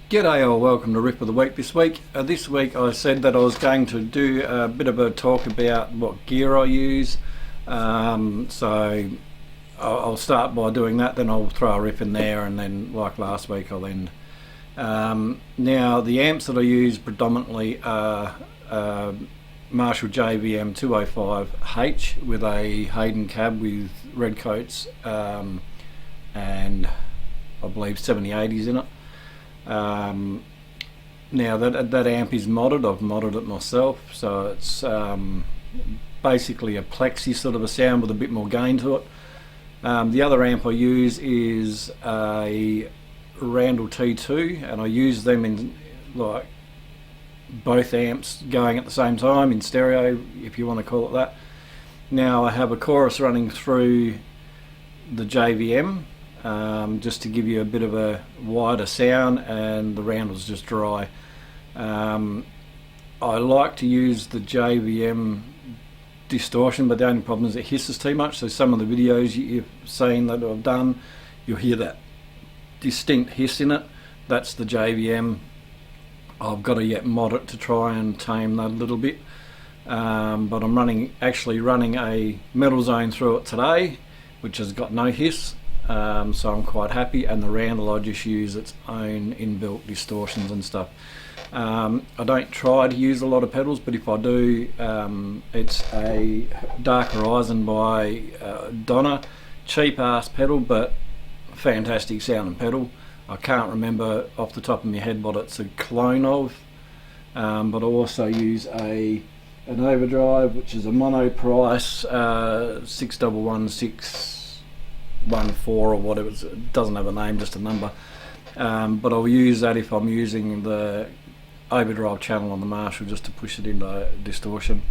G'day or welcome to Riff of the Week this week. This week I said that I was going to do a bit of a talk about what gear I use. So I'll start by doing that, then I'll throw a riff in there, and then like last week I'll end. Now the amps that I use predominantly are Marshall JVM 205H with a Hayden cab with red coats and I believe 7080s in it. Now that amp is modded. I've modded it myself, so it's basically a plexi sort of a sound with a bit more gain to it. The other amp I use is a Randall T2, and I use them in like both amps going at the same time in stereo, if you want to call it that. Now I have a chorus running through the JVM, just to give you a bit of a wider sound, and the Randall's just dry. I like to use the JVM distortion, but the only problem is it hisses too much. So some of the videos you've seen that I've done, you'll hear that distinct hiss in it. That's the JVM. I've got to yet mod it to try and tame that a little bit, but I'm actually running a Metal Zone through it today, which has got no hiss. So I'm quite happy, and the Randall I just use its own inbuilt distortions and stuff. I don't try to use a lot of pedals, but if I do, it's a Dark Horizon by Donna. Cheap ass pedal, but fantastic sounding pedal. I can't remember off the top of my head what it's a clone of, but I also use an overdrive, which is a mono price 611614 or whatever. It doesn't have a name, just a number, but I'll use that if I'm using the overdrive channel on the Marshall, just to push it into distortion.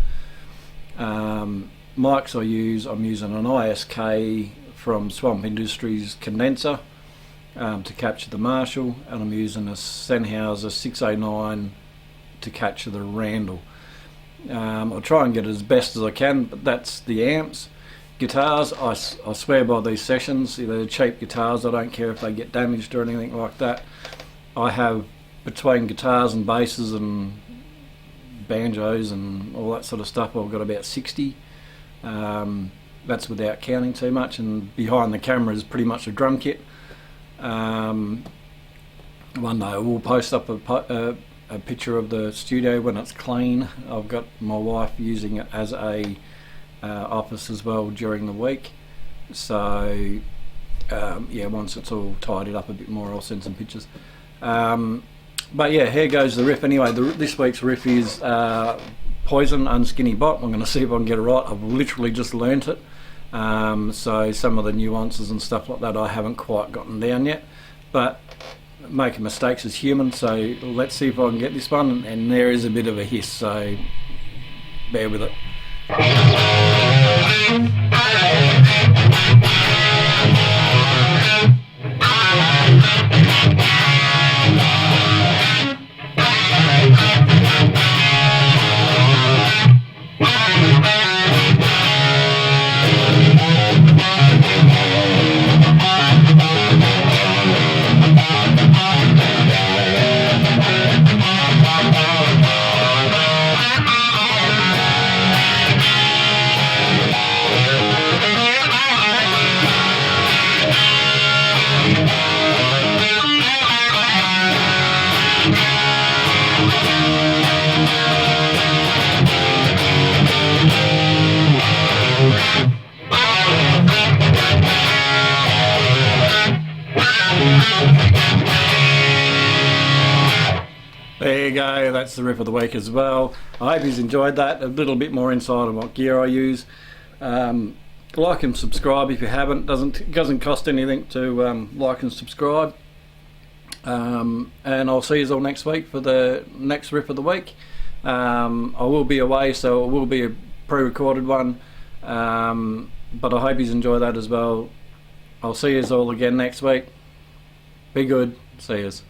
Mics I'm using an ISK from Swamp Industries condenser to capture the Marshall, and I'm using a Sennheiser 609 to capture the Randall. I'll try and get it as best as I can, but that's the amps. Guitars, I swear by these sessions. They're cheap guitars. I don't care if they get damaged or anything like that. I have, between guitars and basses and banjos and all that sort of stuff, I've got about 60. That's without counting too much, and behind the camera is pretty much a drum kit. One day I will post up a picture of the studio when it's clean. I've got my wife using it as a office as well during the week, so yeah, once it's all tidied up a bit more I'll send some pictures. But yeah, here goes the riff anyway. This week's riff is Poison Unskinny Bot. I'm going to see if I can get it right. I've literally just learnt it, so some of the nuances and stuff like that I haven't quite gotten down yet, but making mistakes is human, so let's see if I can get this one. And there is a bit of a hiss, so bear with it. There you go, that's the riff of the week as well. I hope you've enjoyed that, a little bit more insight on what gear I use. Like and subscribe if you haven't. It doesn't cost anything to like and subscribe. And I'll see you all next week for the next riff of the week. I will be away, so it will be a pre-recorded one, but I hope you enjoy that as well. I'll see you all again next week. Be good. See yous.